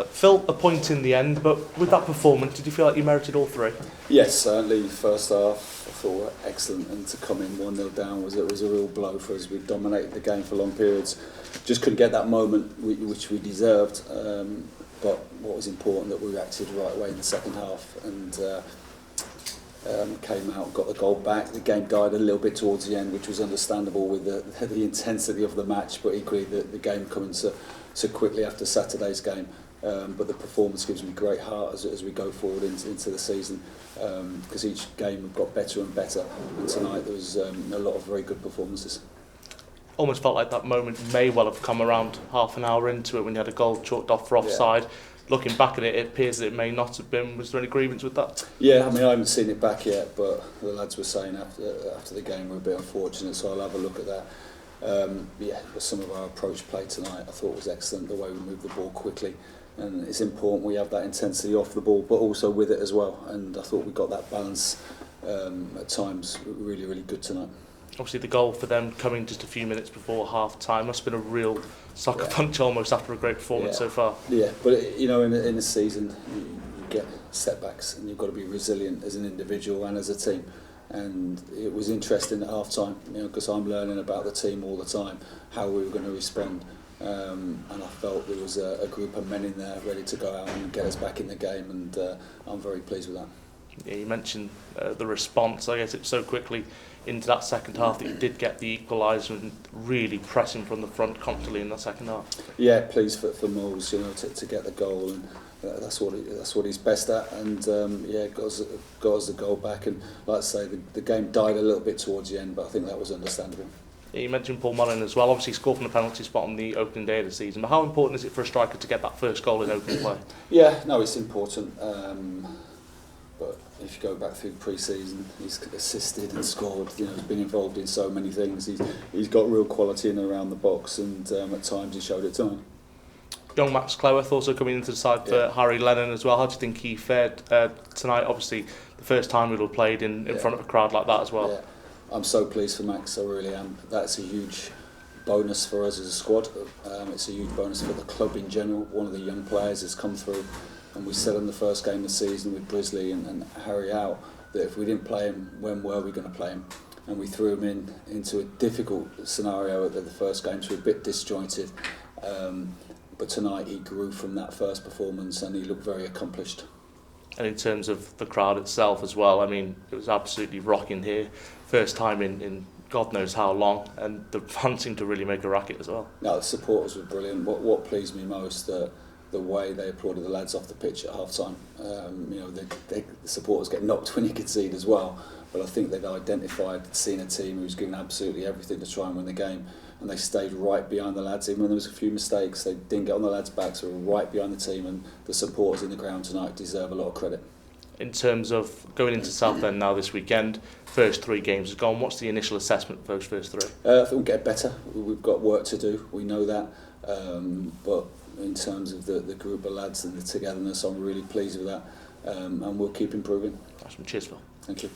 Phil, a point in the end, but with that performance, did you feel like you merited all three? Yes, certainly. First half, I thought were excellent, and to come in 1-0 down was a real blow for us. We dominated the game for long periods, just couldn't get that moment which we deserved. But what was important that we reacted right away in the second half and came out, got the goal back. The game died a little bit towards the end, which was understandable with the intensity of the match, but equally the game coming so quickly after Saturday's game. But the performance gives me great heart as we go forward into the season, because each game we've got better and better, and tonight there was a lot of very good performances. Almost felt like that moment may well have come around half an hour into it when you had a goal chalked off for offside. Yeah. Looking back at it, it appears that it may not have been. Was there any grievance with that? Yeah, I mean, I haven't seen it back yet, but the lads were saying after the game we're a bit unfortunate, so I'll have a look at that. Some of our approach play tonight I thought was excellent, the way we moved the ball quickly, and it's important we have that intensity off the ball but also with it as well, and I thought we got that balance at times really good tonight. Obviously the goal for them coming just a few minutes before half time must have been a real sucker punch almost after a great performance so far. Yeah, but you know, in a season you get setbacks and you've got to be resilient as an individual and as a team. And it was interesting at half time, you know, because I'm learning about the team all the time, how we were going to respond, and I felt there was a group of men in there ready to go out and get us back in the game, and I'm very pleased with that. Yeah, you mentioned the response. I guess it's so quickly into that second half that you did get the equaliser and really pressing from the front constantly in the second half. Yeah, pleased for Moles, you know, to get the goal, and that's what he's best at, and got us the goal back, and like I say, the game died a little bit towards the end, but I think that was understandable. Yeah, you mentioned Paul Mullin as well. Obviously, he scored from the penalty spot on the opening day of the season. But how important is it for a striker to get that first goal in open play? Yeah, no, it's important. But if you go back through pre-season, he's assisted and scored. You know, he's been involved in so many things. He's got real quality in and around the box, and at times he showed it tonight. Young Max Cleworth also coming into the side for Harry Lennon as well. How do you think he fared tonight? Obviously, the first time we'll have played in front of a crowd like that as well. Yeah. I'm so pleased for Max, I really am. That's a huge bonus for us as a squad. It's a huge bonus for the club in general. One of the young players has come through, and we said in the first game of the season with Brisley and Harry out that if we didn't play him, when were we going to play him? And we threw him into a difficult scenario at the first game, so a bit disjointed. But tonight he grew from that first performance and he looked very accomplished. And in terms of the crowd itself as well, I mean, it was absolutely rocking here. First time in God knows how long, and the fans seemed to really make a racket as well. No, the supporters were brilliant. What pleased me most, the way they applauded the lads off the pitch at half time. You know, the supporters get knocked when you concede as well, but I think they'd identified, seen a team who's given absolutely everything to try and win the game, and they stayed right behind the lads. Even when there was a few mistakes, they didn't get on the lads' backs, they were right behind the team, and the supporters in the ground tonight deserve a lot of credit. In terms of going into Southend now this weekend, first 3 games has gone. What's the initial assessment for those first 3? I think we'll get better. We've got work to do, we know that, but in terms of the group of lads and the togetherness, I'm really pleased with that, and we'll keep improving. Cheers, Phil. Thank you.